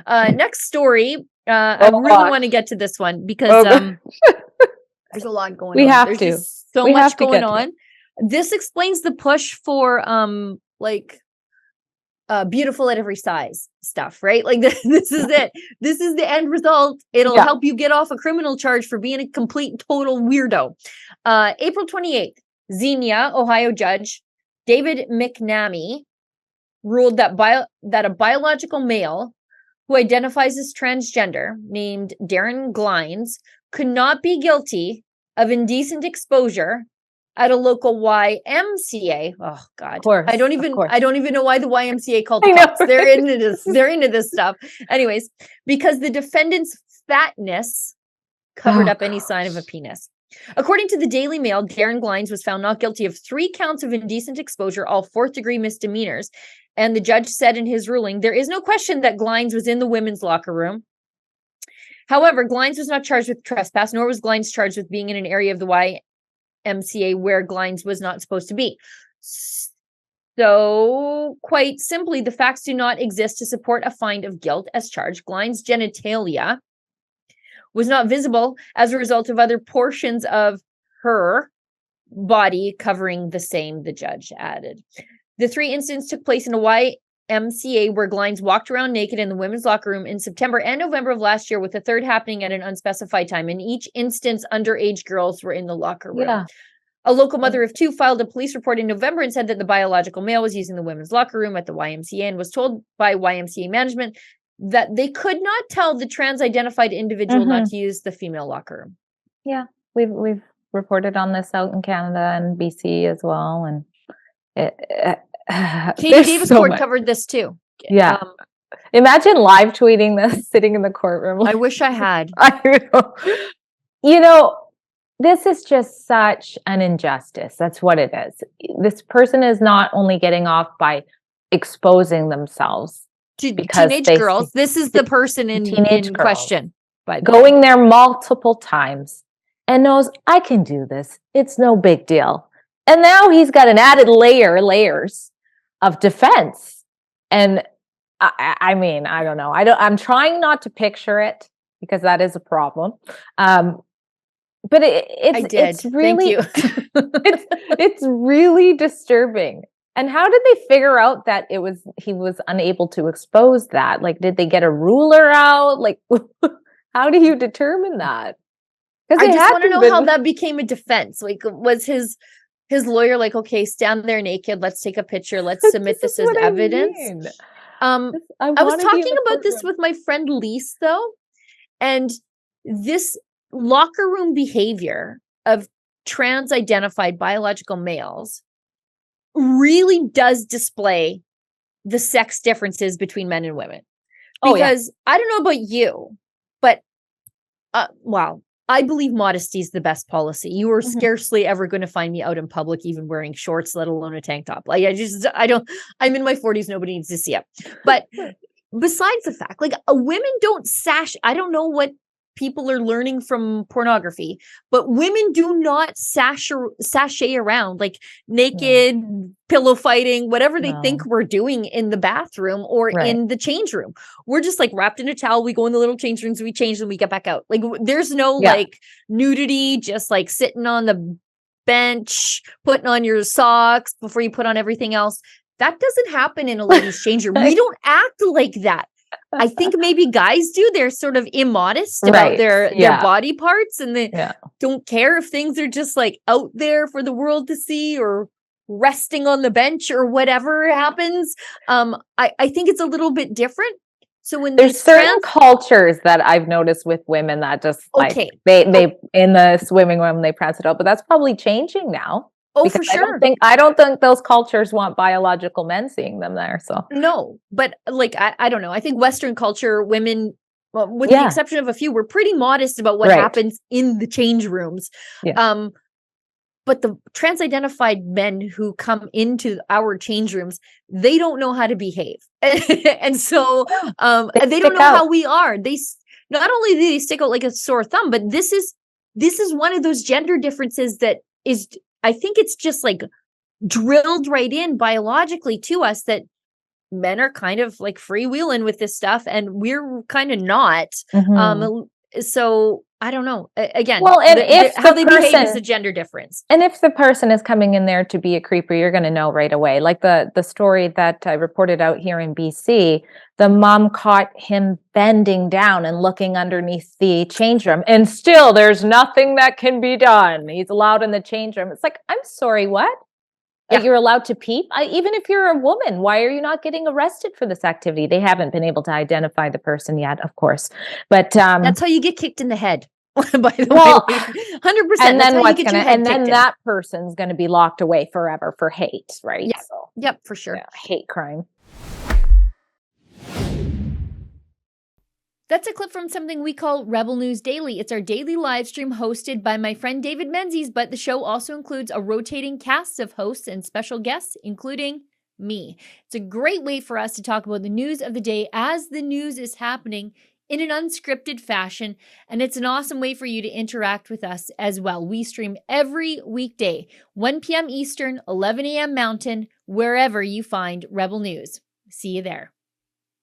Next story. I really want to get to this one because there's a lot going on. There's just so much going on. This explains the push for beautiful at every size stuff, right? Like this is it. This is the end result. It'll help you get off a criminal charge for being a complete total weirdo. April 28th, Xenia, Ohio judge David McNamee ruled that a biological male who identifies as transgender named Darren Glines could not be guilty of indecent exposure at a local YMCA. Oh God. I don't even know why the YMCA called the cops. They're into this stuff. Anyways, because the defendant's fatness covered up any sign of a penis. According to the Daily Mail, Darren Glines was found not guilty of 3 counts of indecent exposure, all 4th-degree misdemeanors. And the judge said in his ruling, there is no question that Glines was in the women's locker room. However, Glines was not charged with trespass, nor was Glines charged with being in an area of the YMCA where Glines was not supposed to be. So, quite simply, the facts do not exist to support a find of guilt as charged. Glines' genitalia was not visible as a result of other portions of her body covering the same, the judge added. The 3 incidents took place in a YMCA where Glines walked around naked in the women's locker room in September and November of last year, with the 3rd happening at an unspecified time. In each instance, underage girls were in the locker room. Yeah. A local mother of 2 filed a police report in November and said that the biological male was using the women's locker room at the YMCA and was told by YMCA management that they could not tell the trans-identified individual not to use the female locker room. Yeah, we've reported on this out in Canada and BC as well, and Katie Davis Court covered this too. Yeah, imagine live tweeting this, sitting in the courtroom. I wish I had. You know, this is just such an injustice. That's what it is. This person is not only getting off by exposing themselves. Teenage girls. This is the person in question. But going there multiple times and knows I can do this. It's no big deal. And now he's got an added layers of defense. And I mean, I don't know. I'm trying not to picture it because that is a problem. But it's really it's really disturbing. And how did they figure out that he was unable to expose that? Like, did they get a ruler out? Like, how do you determine that? I just want to know how that became a defense. Like, was his lawyer like, okay, stand there naked, let's take a picture, let's submit this as evidence? I was talking about this with my friend Lise, though, and this locker room behavior of trans-identified biological males really does display the sex differences between men and women. Because I don't know about you, but I believe modesty is the best policy. You are scarcely ever going to find me out in public, even wearing shorts, let alone a tank top. Like I'm in my 40s. Nobody needs to see it. But besides the fact, like women don't I don't know what people are learning from pornography, but women do not sashay around like naked, pillow fighting, whatever they think we're doing in the bathroom or in the change room. We're just like wrapped in a towel. We go in the little change rooms, we change them, we get back out. Like there's no like nudity, just like sitting on the bench, putting on your socks before you put on everything else. That doesn't happen in a ladies' change room. We don't act like that. I think maybe guys do. They're sort of immodest about their body parts, and they don't care if things are just like out there for the world to see or resting on the bench or whatever happens. I think it's a little bit different. So when there's certain cultures that I've noticed with women that just like they in the swimming room they prance it out, but that's probably changing now. Oh, for sure. I don't think those cultures want biological men seeing them there. So no, but like I don't know. I think Western culture, women, with the exception of a few, we're pretty modest about what happens in the change rooms. Yeah. But the trans-identified men who come into our change rooms, they don't know how to behave, and so they don't know how we are. They not only do they stick out like a sore thumb, but this is one of those gender differences that is. I think it's just like drilled right in biologically to us that men are kind of like freewheeling with this stuff and we're kind of not. So I don't know. Again, well, and if how they behave is a gender difference. And if the person is coming in there to be a creeper, you're going to know right away. Like the story that I reported out here in BC, the mom caught him bending down and looking underneath the change room, and still there's nothing that can be done. He's allowed in the change room. It's like, I'm sorry, what? Yeah. You're allowed to peep? Even if you're a woman, why are you not getting arrested for this activity? They haven't been able to identify the person yet, of course. But that's how you get kicked in the head. By the way, 100%. And then what's gonna? And then that person's going to be locked away forever for hate, right? Yeah. So, yep, for sure. Yeah, hate crime. That's a clip from something we call Rebel News Daily. It's our daily live stream hosted by my friend David Menzies, but the show also includes a rotating cast of hosts and special guests, including me. It's a great way for us to talk about the news of the day as the news is happening in an unscripted fashion, and it's an awesome way for you to interact with us as well. We stream every weekday, 1 p.m. Eastern, 11 a.m. Mountain, wherever you find Rebel News. See you there.